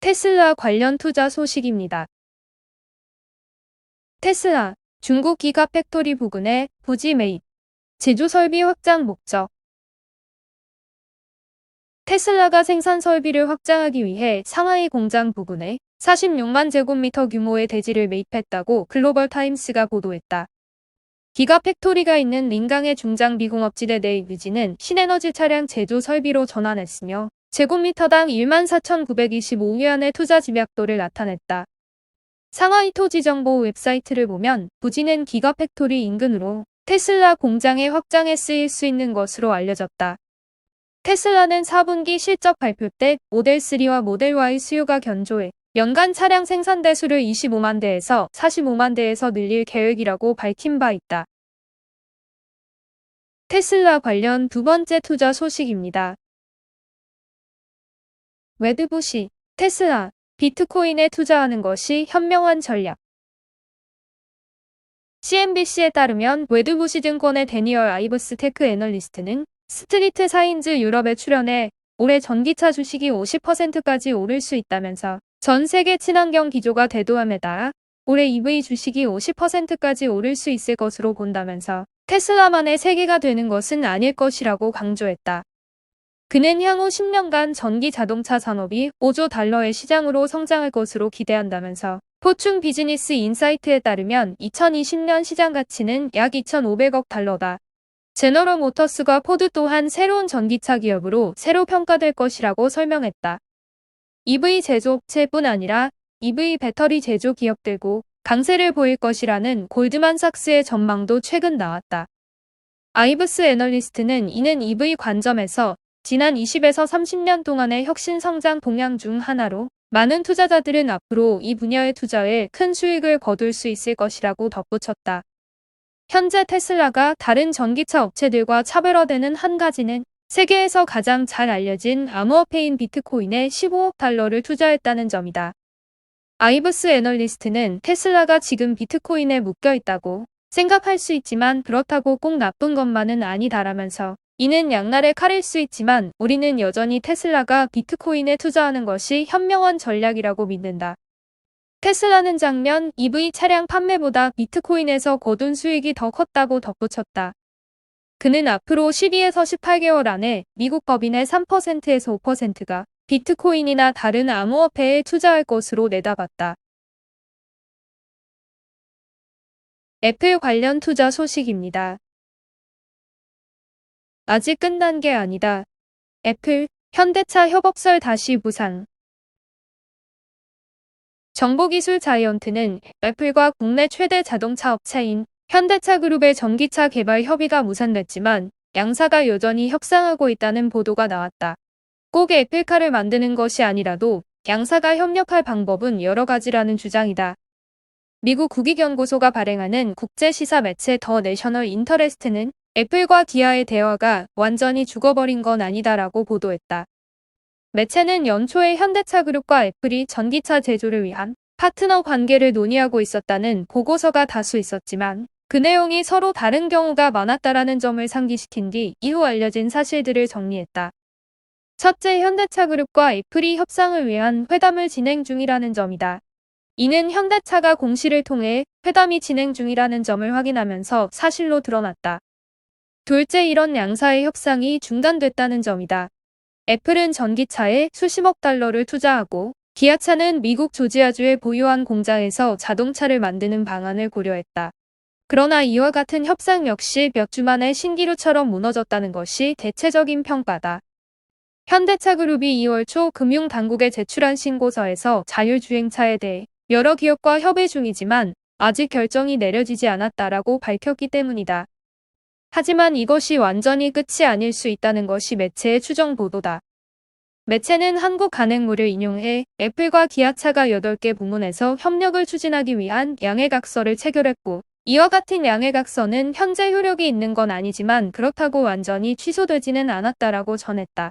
테슬라 관련 투자 소식입니다. 테슬라, 중국 기가팩토리 부근에 부지 매입, 제조 설비 확장 목적. 테슬라가 생산 설비를 확장하기 위해 상하이 공장 부근에 46만 제곱미터 규모의 대지를 매입했다고 글로벌 타임스가 보도했다. 기가팩토리가 있는 린강의 중장비 공업지대 내 부지는 신에너지 차량 제조 설비로 전환했으며 제곱미터당 14,925위안의 투자 집약도를 나타냈다. 상하이 토지정보 웹사이트를 보면 부지는 기가팩토리 인근으로 테슬라 공장의 확장에 쓰일 수 있는 것으로 알려졌다. 테슬라는 4분기 실적 발표 때 모델 3와 모델 Y 수요가 견조해 연간 차량 생산 대수를 25만 대에서 45만 대에서 늘릴 계획이라고 밝힌 바 있다. 테슬라 관련 두 번째 투자 소식입니다. 웨드부시, 테슬라, 비트코인에 투자하는 것이 현명한 전략. CNBC에 따르면 웨드부시 증권의 데니얼 아이브스 테크 애널리스트는 스트리트 사인즈 유럽에 출연해 올해 전기차 주식이 50%까지 오를 수 있다면서 전 세계 친환경 기조가 대두함에 따라 올해 EV 주식이 50%까지 오를 수 있을 것으로 본다면서 테슬라만의 세계가 되는 것은 아닐 것이라고 강조했다. 그는 향후 10년간 전기 자동차 산업이 5조 달러의 시장으로 성장할 것으로 기대한다면서 포춘 비즈니스 인사이트에 따르면 2020년 시장 가치는 약 2,500억 달러다. 제너럴 모터스과 포드 또한 새로운 전기차 기업으로 새로 평가될 것이라고 설명했다. EV 제조업체뿐 아니라 EV 배터리 제조 기업들고 강세를 보일 것이라는 골드만삭스의 전망도 최근 나왔다. 아이브스 애널리스트는 이는 EV 관점에서 지난 20에서 30년 동안의 혁신 성장 동향 중 하나로 많은 투자자들은 앞으로 이 분야의 투자에 큰 수익을 거둘 수 있을 것이라고 덧붙였다. 현재 테슬라가 다른 전기차 업체들과 차별화되는 한 가지는 세계에서 가장 잘 알려진 암호화폐인 비트코인에 15억 달러를 투자했다는 점이다. 아이브스 애널리스트는 테슬라가 지금 비트코인에 묶여 있다고 생각할 수 있지만 그렇다고 꼭 나쁜 것만은 아니다라면서 이는 양날의 칼일 수 있지만 우리는 여전히 테슬라가 비트코인에 투자하는 것이 현명한 전략이라고 믿는다. 테슬라는 작년 EV 차량 판매보다 비트코인에서 거둔 수익이 더 컸다고 덧붙였다. 그는 앞으로 12에서 18개월 안에 미국 법인의 3%에서 5%가 비트코인이나 다른 암호화폐에 투자할 것으로 내다봤다. 애플 관련 투자 소식입니다. 아직 끝난 게 아니다. 애플, 현대차 협업설 다시 부상. 정보기술 자이언트는 애플과 국내 최대 자동차 업체인 현대차 그룹의 전기차 개발 협의가 무산됐지만 양사가 여전히 협상하고 있다는 보도가 나왔다. 꼭 애플카를 만드는 것이 아니라도 양사가 협력할 방법은 여러 가지라는 주장이다. 미국 국익연구소가 발행하는 국제시사 매체 더 내셔널 인터레스트는 애플과 기아의 대화가 완전히 죽어버린 건 아니다라고 보도했다. 매체는 연초에 현대차 그룹과 애플이 전기차 제조를 위한 파트너 관계를 논의하고 있었다는 보고서가 다수 있었지만 그 내용이 서로 다른 경우가 많았다라는 점을 상기시킨 뒤 이후 알려진 사실들을 정리했다. 첫째, 현대차 그룹과 애플이 협상을 위한 회담을 진행 중이라는 점이다. 이는 현대차가 공시를 통해 회담이 진행 중이라는 점을 확인하면서 사실로 드러났다. 둘째, 이런 양사의 협상이 중단됐다는 점이다. 애플은 전기차에 수십억 달러를 투자하고 기아차는 미국 조지아주에 보유한 공장에서 자동차를 만드는 방안을 고려했다. 그러나 이와 같은 협상 역시 몇 주 만에 신기루처럼 무너졌다는 것이 대체적인 평가다. 현대차 그룹이 2월 초 금융당국에 제출한 신고서에서 자율주행차에 대해 여러 기업과 협의 중이지만 아직 결정이 내려지지 않았다라고 밝혔기 때문이다. 하지만 이것이 완전히 끝이 아닐 수 있다는 것이 매체의 추정 보도다. 매체는 한국간행물을 인용해 애플과 기아차가 8개 부문에서 협력을 추진하기 위한 양해각서를 체결했고 이와 같은 양해각서는 현재 효력이 있는 건 아니지만 그렇다고 완전히 취소되지는 않았다라고 전했다.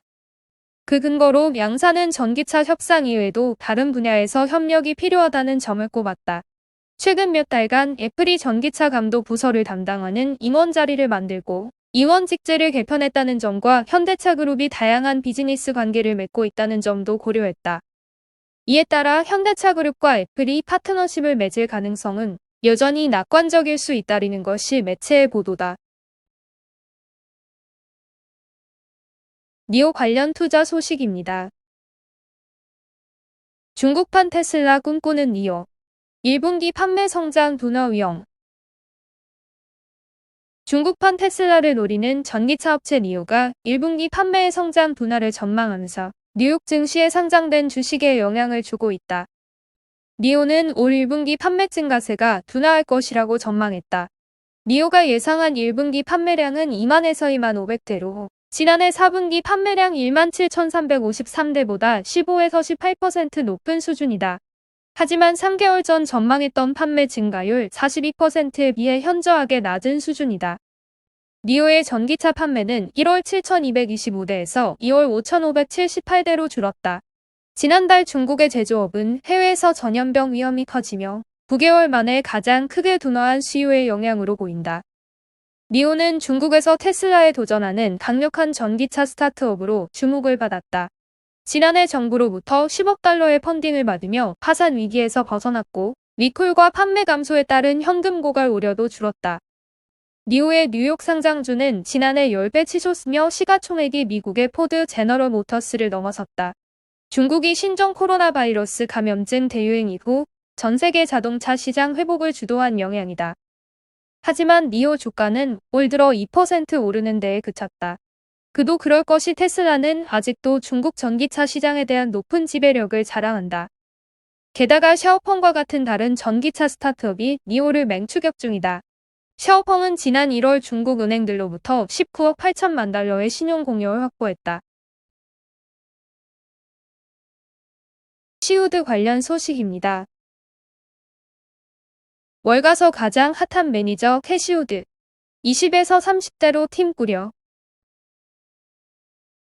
그 근거로 양사는 전기차 협상 이외에도 다른 분야에서 협력이 필요하다는 점을 꼽았다. 최근 몇 달간 애플이 전기차 감독 부서를 담당하는 임원 자리를 만들고 임원 직제를 개편했다는 점과 현대차 그룹이 다양한 비즈니스 관계를 맺고 있다는 점도 고려했다. 이에 따라 현대차그룹과 애플이 파트너십을 맺을 가능성은 여전히 낙관적일 수 있다는 것이 매체의 보도다. 니오 관련 투자 소식입니다. 중국판 테슬라 꿈꾸는 니오. 1분기 판매 성장 둔화 위험. 중국판 테슬라를 노리는 전기차 업체 니오가 1분기 판매의 성장 둔화를 전망하면서 뉴욕 증시에 상장된 주식에 영향을 주고 있다. 니오는 올 1분기 판매 증가세가 둔화할 것이라고 전망했다. 니오가 예상한 1분기 판매량은 2만에서 2만 500대로 지난해 4분기 판매량 1만 7,353대보다 15에서 18% 높은 수준이다. 하지만 3개월 전 전망했던 판매 증가율 42%에 비해 현저하게 낮은 수준이다. 니오의 전기차 판매는 1월 7,225대에서 2월 5,578대로 줄었다. 지난달 중국의 제조업은 해외에서 전염병 위험이 커지며 9개월 만에 가장 크게 둔화한 수요의 영향으로 보인다. 니오는 중국에서 테슬라에 도전하는 강력한 전기차 스타트업으로 주목을 받았다. 지난해 정부로부터 10억 달러의 펀딩을 받으며 파산 위기에서 벗어났고 리콜과 판매 감소에 따른 현금 고갈 우려도 줄었다. 니오의 뉴욕 상장주는 지난해 10배 치솟으며 시가총액이 미국의 포드 제너럴 모터스를 넘어섰다. 중국이 신종 코로나 바이러스 감염증 대유행 이후 전 세계 자동차 시장 회복을 주도한 영향이다. 하지만 니오 주가는 올 들어 2% 오르는 데에 그쳤다. 그도 그럴 것이 테슬라는 아직도 중국 전기차 시장에 대한 높은 지배력을 자랑한다. 게다가 샤오펑과 같은 다른 전기차 스타트업이 니오를 맹추격 중이다. 샤오펑은 지난 1월 중국 은행들로부터 19억 8천만 달러의 신용 공여를 확보했다. 캐시우드 관련 소식입니다. 월가서 가장 핫한 매니저 캐시우드. 20에서 30대로 팀 꾸려.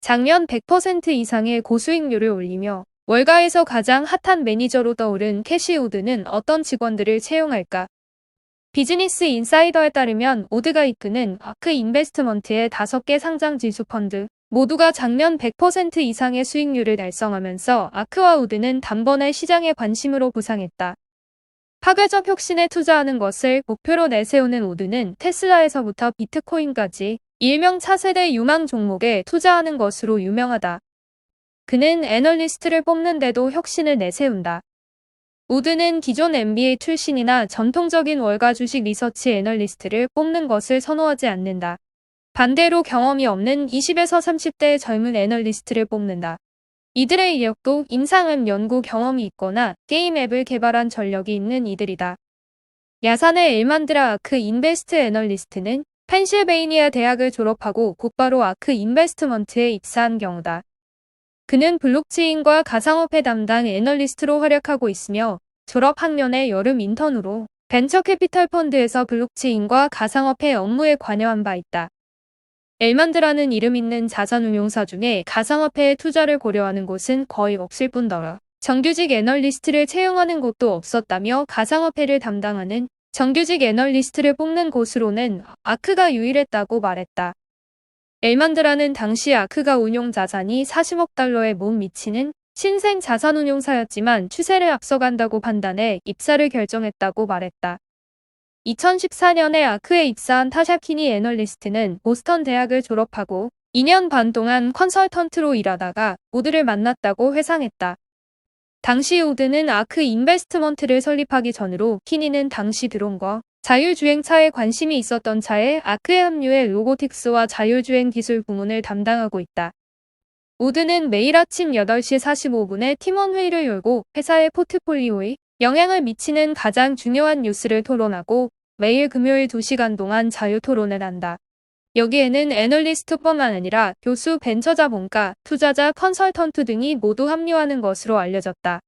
작년 100% 이상의 고수익률을 올리며 월가에서 가장 핫한 매니저로 떠오른 캐시우드는 어떤 직원들을 채용할까? 비즈니스 인사이더에 따르면 우드가 이끄는 아크 인베스트먼트의 5개 상장 지수 펀드 모두가 작년 100% 이상의 수익률을 달성하면서 아크와 우드는 단번에 시장의 관심으로 부상했다. 파괴적 혁신에 투자하는 것을 목표로 내세우는 우드는 테슬라에서부터 비트코인까지 일명 차세대 유망 종목에 투자하는 것으로 유명하다. 그는 애널리스트를 뽑는데도 혁신을 내세운다. 우드는 기존 MBA 출신이나 전통적인 월가 주식 리서치 애널리스트를 뽑는 것을 선호하지 않는다. 반대로 경험이 없는 20에서 30대의 젊은 애널리스트를 뽑는다. 이들의 이력도 임상은 연구 경험이 있거나 게임 앱을 개발한 전력이 있는 이들이다. 야산의 엘만드라 아크 인베스트 애널리스트는 펜실베이니아 대학을 졸업하고 곧바로 아크 인베스트먼트에 입사한 경우다. 그는 블록체인과 가상화폐 담당 애널리스트로 활약하고 있으며 졸업 학년에 여름 인턴으로 벤처 캐피탈 펀드에서 블록체인과 가상화폐 업무에 관여한 바 있다. 엘만드라는 이름 있는 자산운용사 중에 가상화폐에 투자를 고려하는 곳은 거의 없을 뿐더러 정규직 애널리스트를 채용하는 곳도 없었다며 가상화폐를 담당하는 정규직 애널리스트를 뽑는 곳으로는 아크가 유일했다고 말했다. 엘만드라는 당시 아크가 운용 자산이 40억 달러에 못 미치는 신생 자산운용사였지만 추세를 앞서간다고 판단해 입사를 결정했다고 말했다. 2014년에 아크에 입사한 타샤키니 애널리스트는 보스턴 대학을 졸업하고 2년 반 동안 컨설턴트로 일하다가 우드를 만났다고 회상했다. 당시 우드는 아크 인베스트먼트를 설립하기 전으로 키니는 당시 드론과 자율주행차에 관심이 있었던 차에 아크에 합류해 로보틱스와 자율주행 기술 부문을 담당하고 있다. 우드는 매일 아침 8시 45분에 팀원 회의를 열고 회사의 포트폴리오에 영향을 미치는 가장 중요한 뉴스를 토론하고 매일 금요일 2시간 동안 자유토론을 한다. 여기에는 애널리스트뿐만 아니라 교수, 벤처자본가, 투자자, 컨설턴트 등이 모두 합류하는 것으로 알려졌다.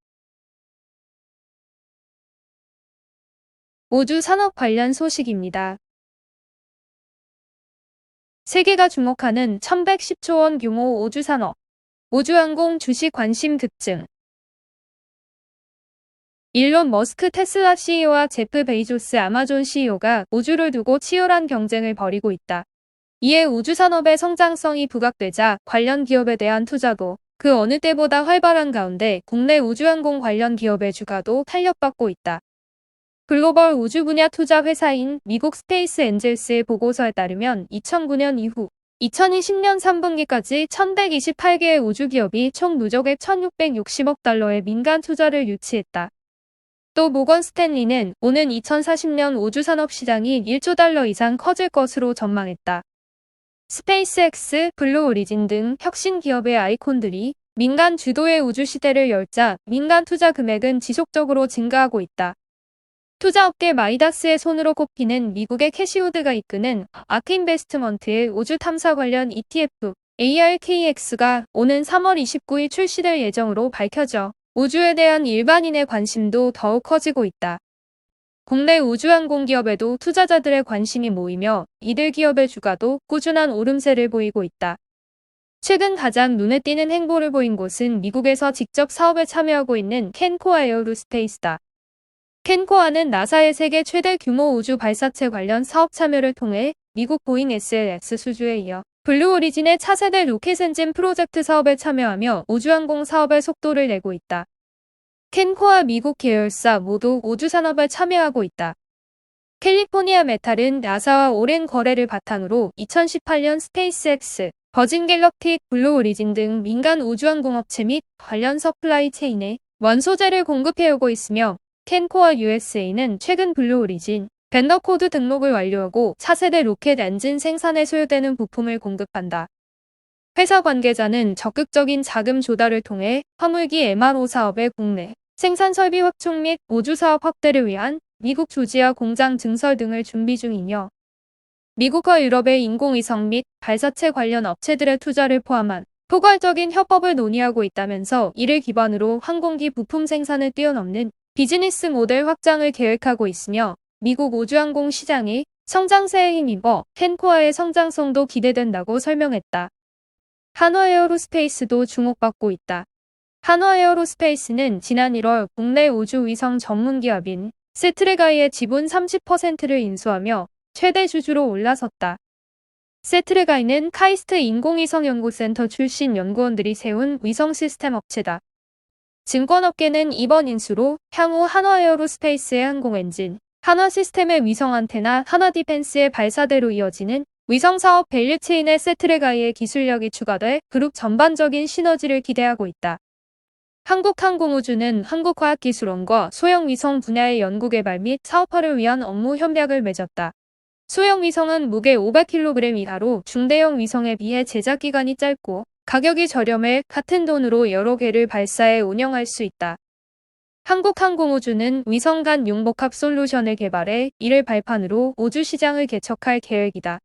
우주 산업 관련 소식입니다. 세계가 주목하는 1110조 원 규모 우주 산업. 우주항공 주식 관심 급증. 일론 머스크 테슬라 CEO와 제프 베이조스 아마존 CEO가 우주를 두고 치열한 경쟁을 벌이고 있다. 이에 우주산업의 성장성이 부각되자 관련 기업에 대한 투자도 그 어느 때보다 활발한 가운데 국내 우주항공 관련 기업의 주가도 탄력받고 있다. 글로벌 우주 분야 투자 회사인 미국 스페이스 엔젤스의 보고서에 따르면 2009년 이후 2020년 3분기까지 1128개의 우주기업이 총 누적액 1660억 달러의 민간 투자를 유치했다. 또 모건 스탠리는 오는 2040년 우주산업 시장이 1조 달러 이상 커질 것으로 전망했다. 스페이스X, 블루 오리진 등 혁신 기업의 아이콘들이 민간 주도의 우주 시대를 열자 민간 투자 금액은 지속적으로 증가하고 있다. 투자업계 마이다스의 손으로 꼽히는 미국의 캐시우드가 이끄는 아크인베스트먼트의 우주 탐사 관련 ETF ARKX가 오는 3월 29일 출시될 예정으로 밝혀져 우주에 대한 일반인의 관심도 더욱 커지고 있다. 국내 우주항공 기업에도 투자자들의 관심이 모이며 이들 기업의 주가도 꾸준한 오름세를 보이고 있다. 최근 가장 눈에 띄는 행보를 보인 곳은 미국에서 직접 사업에 참여하고 있는 캔코아 에어로스페이스다. 캔코아는 나사의 세계 최대 규모 우주 발사체 관련 사업 참여를 통해 미국 보잉 SLX 수주에 이어 블루 오리진의 차세대 로켓 엔진 프로젝트 사업에 참여하며 우주항공 사업의 속도를 내고 있다. 캔코아 미국 계열사 모두 우주 산업에 참여하고 있다. 캘리포니아 메탈은 나사와 오랜 거래를 바탕으로 2018년 스페이스X, 버진 갤럭틱, 블루 오리진 등 민간 우주항공업체 및 관련 서플라이 체인에 원소재를 공급해오고 있으며 캔코아 USA는 최근 블루 오리진, 벤더 코드 등록을 완료하고 차세대 로켓 엔진 생산에 소요되는 부품을 공급한다. 회사 관계자는 적극적인 자금 조달을 통해 화물기 MRO 사업의 국내 생산 설비 확충 및 우주 사업 확대를 위한 미국 조지아 공장 증설 등을 준비 중이며 미국과 유럽의 인공위성 및 발사체 관련 업체들의 투자를 포함한 포괄적인 협업을 논의하고 있다면서 이를 기반으로 항공기 부품 생산을 뛰어넘는 비즈니스 모델 확장을 계획하고 있으며 미국 우주항공 시장이 성장세에 힘입어 캔코아의 성장성도 기대된다고 설명했다. 한화 에어로스페이스도 주목받고 있다. 한화 에어로스페이스는 지난 1월 국내 우주 위성 전문 기업인 세트레가이의 지분 30%를 인수하며 최대 주주로 올라섰다. 세트레가이는 카이스트 인공위성연구센터 출신 연구원들이 세운 위성 시스템 업체다. 증권업계는 이번 인수로 향후 한화 에어로스페이스의 항공엔진, 한화 시스템의 위성 안테나, 한화 디펜스의 발사대로 이어지는 위성사업 밸류체인의 세트레가이의 기술력이 추가돼 그룹 전반적인 시너지를 기대하고 있다. 한국항공우주는 한국과학기술원과 소형위성 분야의 연구개발 및 사업화를 위한 업무 협약을 맺었다. 소형위성은 무게 500kg 이하로 중대형 위성에 비해 제작 기간이 짧고 가격이 저렴해 같은 돈으로 여러 개를 발사해 운영할 수 있다. 한국항공우주는 위성 간 융복합 솔루션을 개발해 이를 발판으로 우주 시장을 개척할 계획이다.